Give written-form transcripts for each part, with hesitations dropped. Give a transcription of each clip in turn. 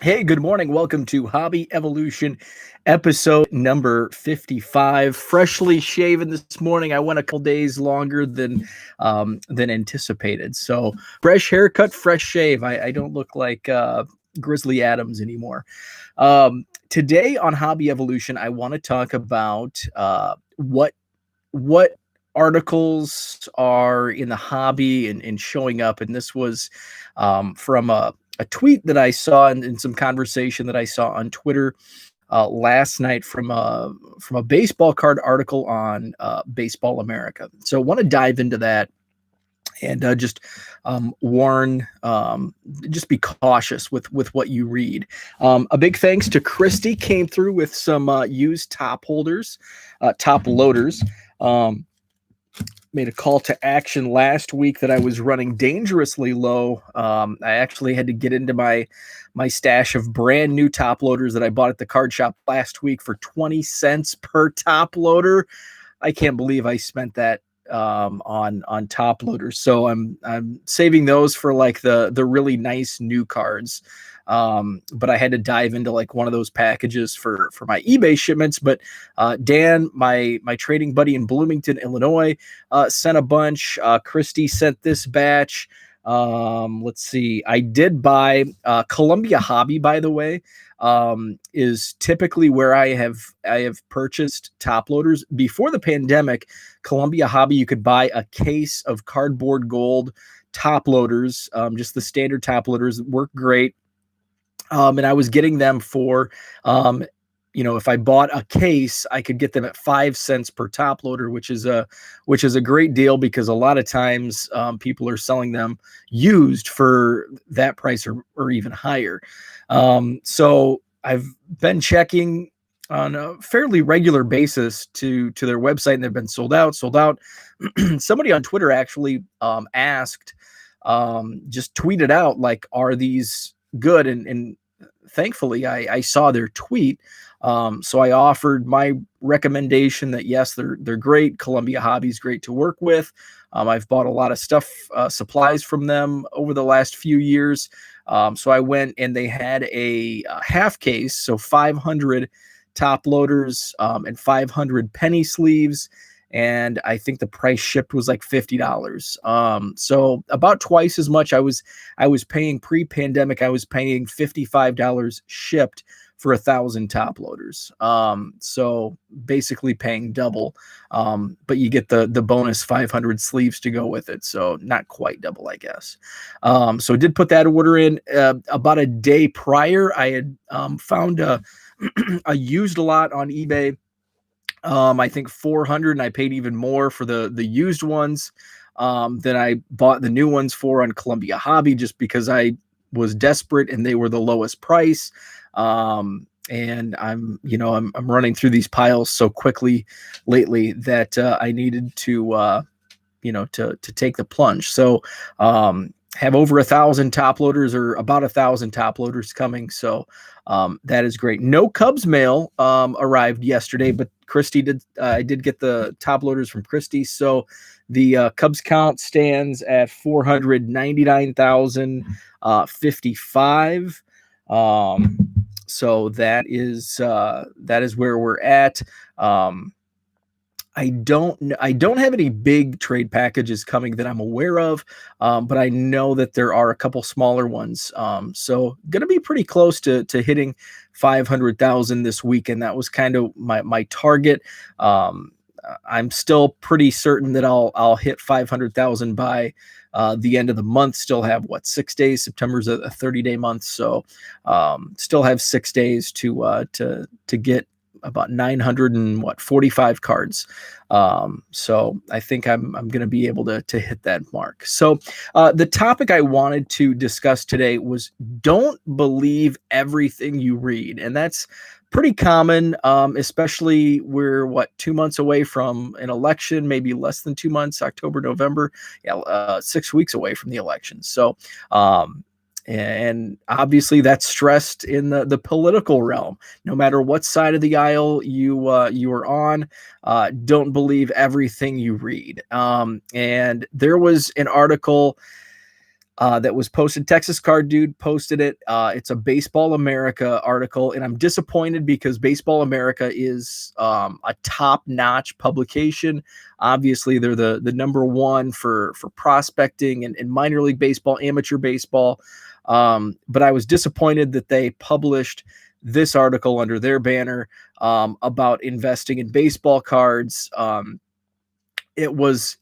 Hey, good morning. Welcome to Hobby Evolution, episode number 55. Freshly shaven this morning. I went a couple days longer than anticipated. So fresh haircut, fresh shave. I don't look like Grizzly Adams anymore. Today on Hobby Evolution, I want to talk about what articles are in the hobby and showing up. And this was from a tweet that I saw and some conversation that I saw on Twitter last night from a baseball card article on Baseball America. So I want to dive into that and just warn, just be cautious with what you read. A big thanks to Christy, came through with some used top holders, top loaders. Made a call to action last week that I was running dangerously low. I actually had to get into my stash of brand new top loaders that I bought at the card shop last week for 20 cents per top loader. I can't believe I spent that on top loaders. So I'm saving those for like the really nice new cards. But I had to dive into like one of those packages for my eBay shipments. But Dan, my trading buddy in Bloomington, Illinois, sent a bunch. Christy sent this batch. Let's see. I did buy Columbia Hobby, by the way, is typically where I have purchased top loaders. Before the pandemic, Columbia Hobby, you could buy a case of cardboard gold top loaders, just the standard top loaders, work great. And I was getting them for, if I bought a case, I could get them at 5 cents per top loader, which is a great deal because a lot of times people are selling them used for that price or even higher. So I've been checking on a fairly regular basis to their website, and they've been sold out. Somebody on Twitter actually asked, just tweeted out, like, are these good? And thankfully I saw their tweet. So I offered my recommendation that yes, they're great. Columbia Hobby is great to work with. I've bought a lot of stuff, supplies from them over the last few years. So I went and they had a half case, so 500 top loaders and 500 penny sleeves. And I think the price shipped was like $50. So about twice as much I was paying pre-pandemic. I was paying $55 shipped for 1,000 top loaders. So basically paying double. But you get the bonus 500 sleeves to go with it. So not quite double, I guess. So I did put that order in. About a day prior, I had found a used lot on eBay. I think 400, and I paid even more for the used ones than I bought the new ones for on Columbia Hobby, just because I was desperate and they were the lowest price. And I'm running through these piles so quickly lately that I needed to take the plunge. So have over 1,000 top loaders, or about 1,000 top loaders coming. So that is great. No Cubs mail arrived yesterday, but Christy did. I did get the top loaders from Christy. So the Cubs count stands at 499,055. So that is where we're at. I don't have any big trade packages coming that I'm aware of, but I know that there are a couple smaller ones. So going to be pretty close to hitting 500,000 this weekend. That was kind of my target. I'm still pretty certain that I'll hit 500,000 by the end of the month. Still have 6 days. September's a 30-day month, so still have 6 days to get about 945 cards. So I think I'm going to be able to hit that mark. So the topic I wanted to discuss today was don't believe everything you read. And that's pretty common, especially we're 2 months away from an election, maybe less than 2 months, October, November, 6 weeks away from the election. So, and obviously that's stressed in the political realm. No matter what side of the aisle you are on, don't believe everything you read. And there was an article that was posted. Texas Card Dude posted it. It's a Baseball America article, and I'm disappointed because Baseball America is a top-notch publication. Obviously, they're the number one for prospecting and minor league baseball, amateur baseball. But I was disappointed that they published this article under their banner about investing in baseball cards. It was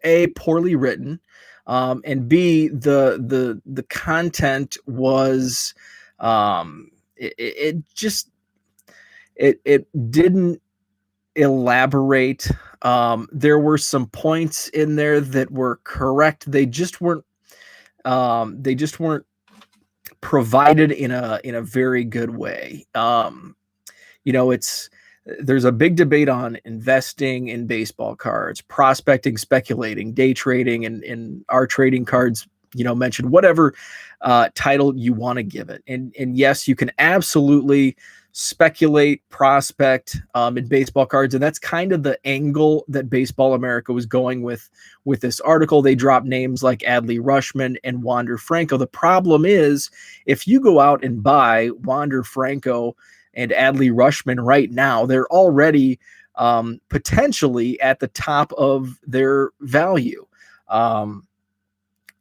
A, poorly written, and B, the content was it didn't elaborate. There were some points in there that were correct. They just weren't provided in a very good way. There's a big debate on investing in baseball cards, prospecting, speculating, day trading, and our trading cards, mentioned whatever title you want to give it. And yes, you can absolutely speculate, prospect in baseball cards. And that's kind of the angle that Baseball America was going with this article. They dropped names like Adley Rutschman and Wander Franco. The problem is, if you go out and buy Wander Franco and Adley Rutschman right now, they're already potentially at the top of their value.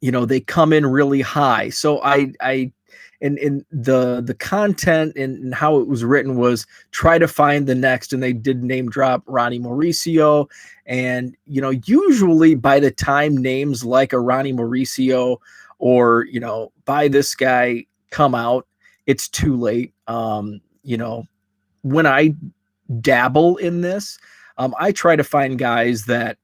They come in really high. So and the content and how it was written was try to find the next, and they did name drop Ronnie Mauricio. And, usually by the time names like a Ronnie Mauricio or, by this guy come out, it's too late. When I dabble in this, I try to find guys that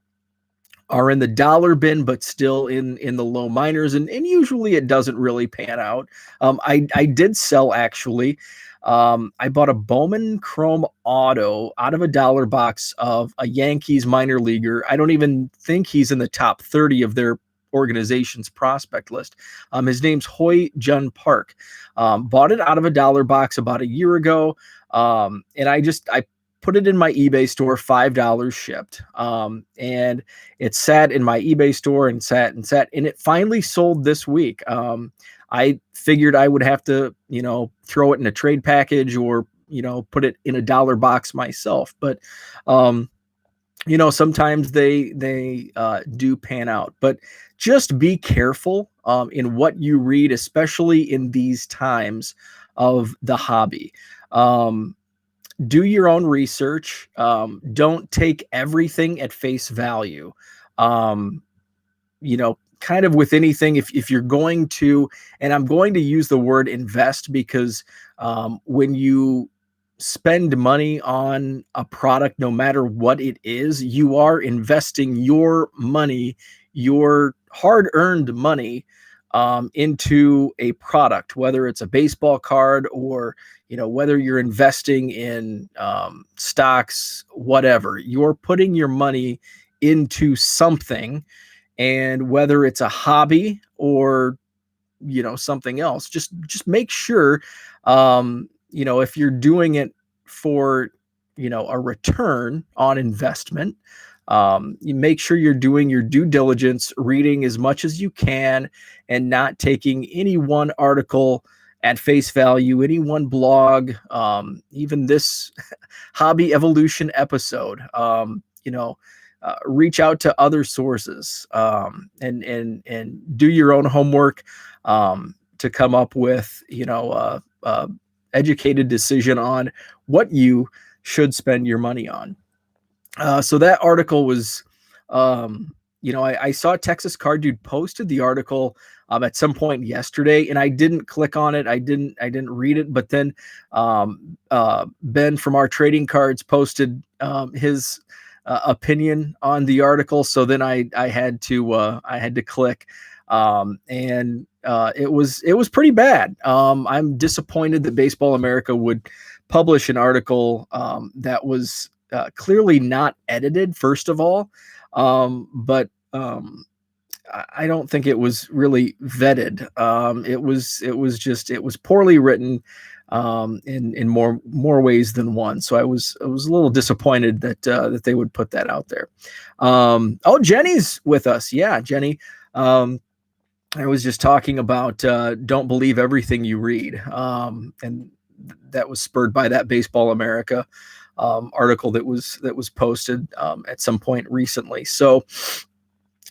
are in the dollar bin, but still in the low minors. And usually it doesn't really pan out. I did sell, actually. I bought a Bowman Chrome Auto out of a dollar box of a Yankees minor leaguer. I don't even think he's in the top 30 of their organization's prospect list. His name's Hoy Jun Park. Bought it out of a dollar box about a year ago. And I put it in my eBay store, $5 shipped. And it sat in my eBay store and sat, and it finally sold this week. I figured I would have to, throw it in a trade package or, put it in a dollar box myself. But, sometimes they do pan out, but just be careful in what you read, especially in these times of the hobby. Do your own research. Don't take everything at face value. Kind of with anything, if you're going to, and I'm going to use the word invest because when you spend money on a product, no matter what it is, you are investing your money, your hard-earned money, into a product, whether it's a baseball card or, whether you're investing in stocks, whatever. You're putting your money into something, and whether it's a hobby or, something else, just make sure, if you're doing it for, a return on investment, you make sure you're doing your due diligence, reading as much as you can, and not taking any one article at face value, any one blog, even this Hobby Evolution episode. Reach out to other sources, and do your own homework to come up with, educated decision on what you should spend your money on. So that article was, I saw Texas Card Dude posted the article at some point yesterday, and I didn't click on it. I didn't read it, but then Ben from our trading cards posted his opinion on the article. So then I had to click, and it was pretty bad. I'm disappointed that Baseball America would publish an article that was clearly not edited, first of all, but I don't think it was really vetted. It was poorly written in more ways than one. So I was a little disappointed that they would put that out there. Oh, Jenny's with us. Yeah, Jenny. I was just talking about don't believe everything you read, and that was spurred by that Baseball America article that was posted at some point recently. So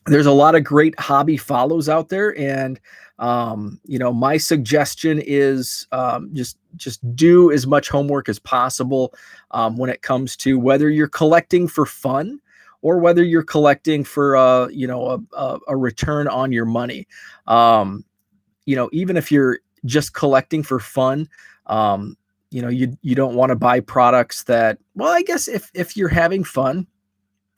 there's a lot of great hobby follows out there, and my suggestion is just do as much homework as possible when it comes to whether you're collecting for fun or whether you're collecting for a return on your money. Even if you're just collecting for fun, you don't want to buy products that, well, I guess if you're having fun,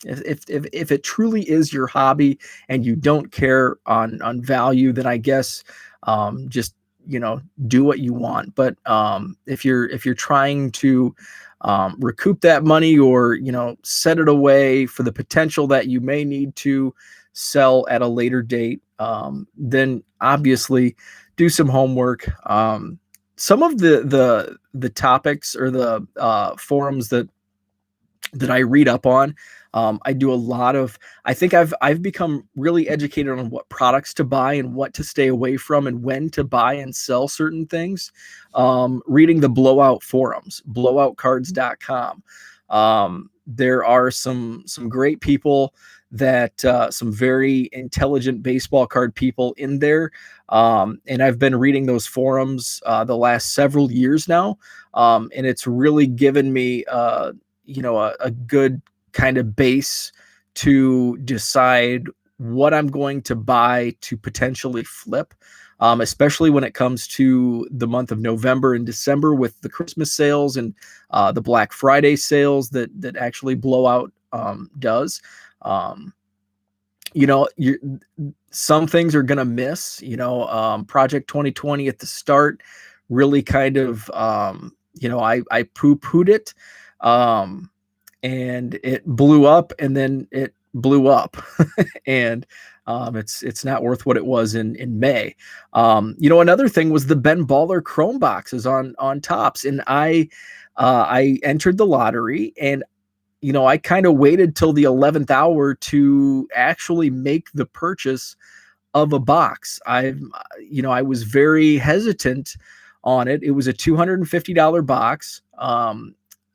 if it truly is your hobby and you don't care on value, then I guess just do what you want. But if you're trying to recoup that money, or set it away for the potential that you may need to sell at a later date, then obviously do some homework. Some of the topics or the forums that I read up on. I do a lot of. I think I've become really educated on what products to buy and what to stay away from, and when to buy and sell certain things. Reading the blowout forums, blowoutcards.com. There are some great people some very intelligent baseball card people in there. And I've been reading those forums the last several years now. And it's really given me a good kind of base to decide what I'm going to buy to potentially flip, especially when it comes to the month of November and December with the Christmas sales and the Black Friday sales that actually Blowout does. Some things are going to miss. Project 2020 at the start really kind of, I poo-pooed it. And it blew up, and then it blew up. And it's not worth what it was in May. Another thing was the Ben Baller Chrome boxes on Topps, and I entered the lottery, and I kind of waited till the 11th hour to actually make the purchase of a box. I was very hesitant on it. It was a $250 box.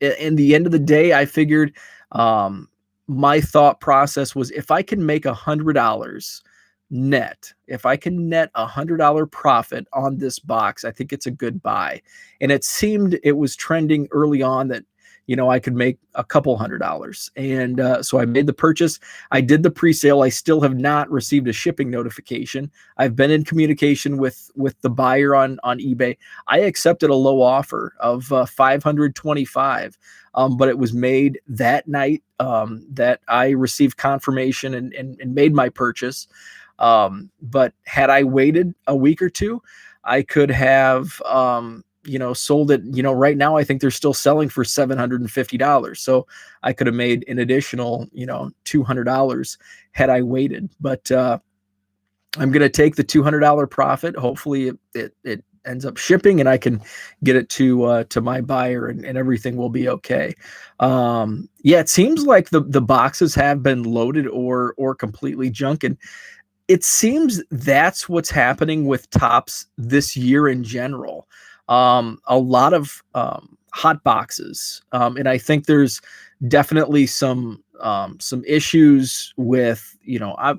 In the end of the day, I figured my thought process was, if I can make $100 net, if I can net $100 profit on this box, I think it's a good buy. And it was trending early on that I could make a couple $100. And so I made the purchase. I did the pre-sale. I still have not received a shipping notification. I've been in communication with the buyer on eBay. I accepted a low offer of $525, but it was made that night that I received confirmation and made my purchase. But had I waited a week or two, I could have sold it. Right now I think they're still selling for $750. So I could have made an additional, $200 had I waited. But I'm going to take the $200 profit. Hopefully it ends up shipping and I can get it to my buyer, and everything will be okay. It seems like the boxes have been loaded or completely junk. And it seems that's what's happening with Topps this year in general. A lot of hot boxes, and I think there's definitely some issues with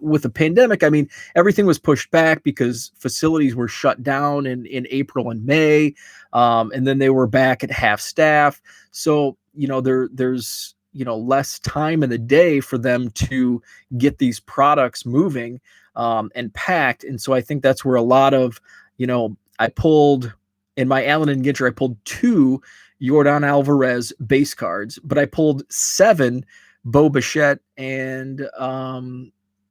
with the pandemic. I mean, everything was pushed back because facilities were shut down in April and May, and then they were back at half staff. So there's less time in the day for them to get these products moving and packed. And so I think that's where a lot of I pulled. In my Allen and Ginter, I pulled 2 Yordan Alvarez base cards, but I pulled 7 Bo Bichette and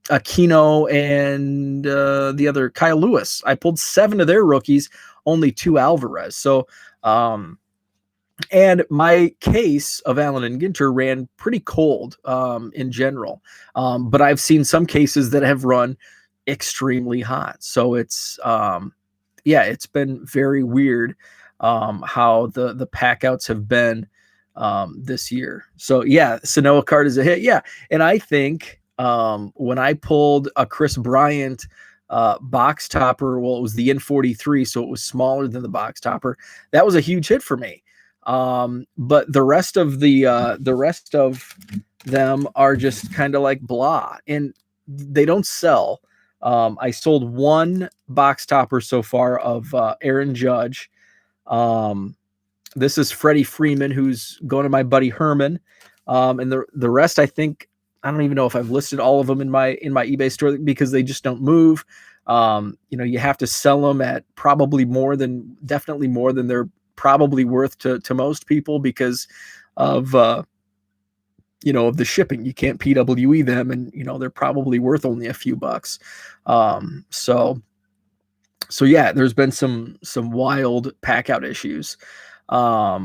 Aquino and the other Kyle Lewis. I pulled 7 of their rookies, only 2 Alvarez. So, and my case of Allen and Ginter ran pretty cold in general, but I've seen some cases that have run extremely hot. So it's it's been very weird how the packouts have been this year. So Sanoa card is a hit. Yeah, and I think when I pulled a Chris Bryant box topper. Well, it was the N43, so it was smaller than the box topper. That was a huge hit for me. But the rest of them are just kind of like blah, and they don't sell. I sold one box topper so far of Aaron Judge. This is Freddie Freeman, who's going to my buddy Herman. And the rest, I think, I don't even know if I've listed all of them in my eBay store because they just don't move. You have to sell them at definitely more than they're probably worth to most people because of of the shipping. You can't PWE them, and they're probably worth only a few bucks. So yeah, there's been some wild pack out issues. I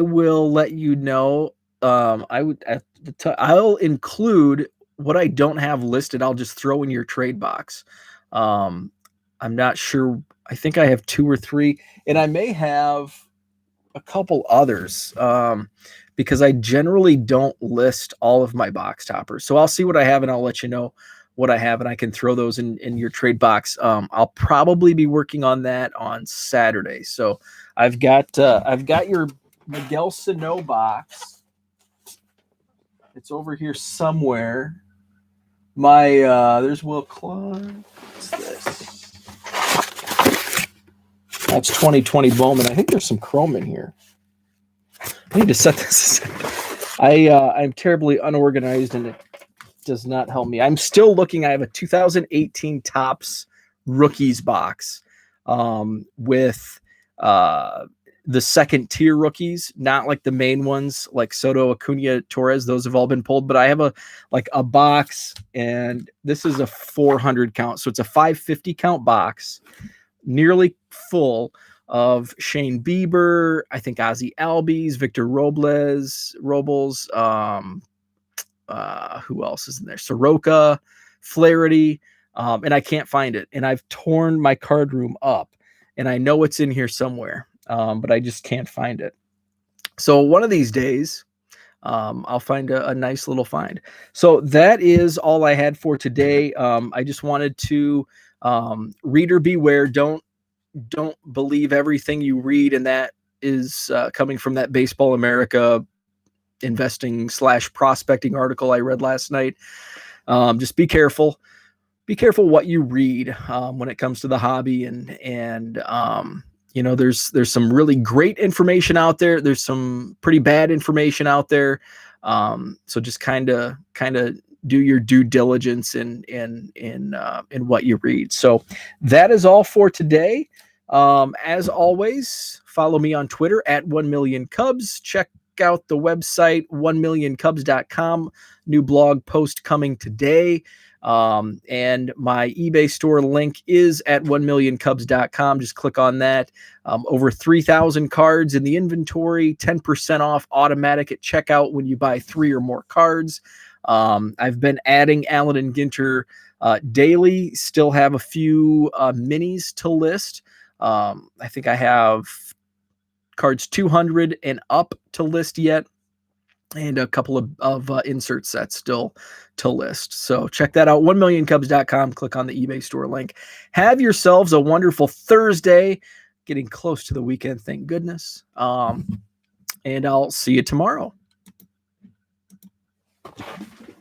will let you know. I'll include what I don't have listed. I'll just throw in your trade box. I'm not sure. I think I have 2 or 3, and I may have a couple others because I generally don't list all of my box toppers. So I'll see what I have, and I'll let you know what I have, and I can throw those in your trade box. I'll probably be working on that on Saturday. So I've got your Miguel Sano box. It's over here somewhere. There's Will Clark. What's this? That's 2020 Bowman. I think there's some chrome in here. I need to set this aside. I'm terribly unorganized, and it does not help me. I'm still looking. I have a 2018 Topps rookies box with the second tier rookies, not like the main ones like Soto, Acuna, Torres. Those have all been pulled, but I have a box, and this is a 400 count. So it's a 550 count box, nearly full of Shane Bieber, I think Ozzie Albies, Victor Robles, who else is in there? Soroka, Flaherty, and I can't find it. And I've torn my card room up, and I know it's in here somewhere, but I just can't find it. So one of these days, I'll find a nice little find. So that is all I had for today. I just wanted to reader beware. Don't believe everything you read, and that is coming from that Baseball America investing / prospecting article I read last night. Just be careful what you read when it comes to the hobby, and there's some really great information out there. There's some pretty bad information out there. So just kind of do your due diligence in what you read. So that is all for today. As always, follow me on Twitter at 1millioncubs. Check out the website 1millioncubs.com. New blog post coming today. And my eBay store link is at 1millioncubs.com. Just click on that. Over 3,000 cards in the inventory, 10% off automatic at checkout when you buy 3 or more cards. I've been adding Allen and Ginter daily. Still have a few minis to list. I think I have cards 200 and up to list yet, and a couple of insert sets still to list. So check that out, 1millioncubs.com. Click on the eBay store link. Have yourselves a wonderful Thursday. Getting close to the weekend, thank goodness. And I'll see you tomorrow.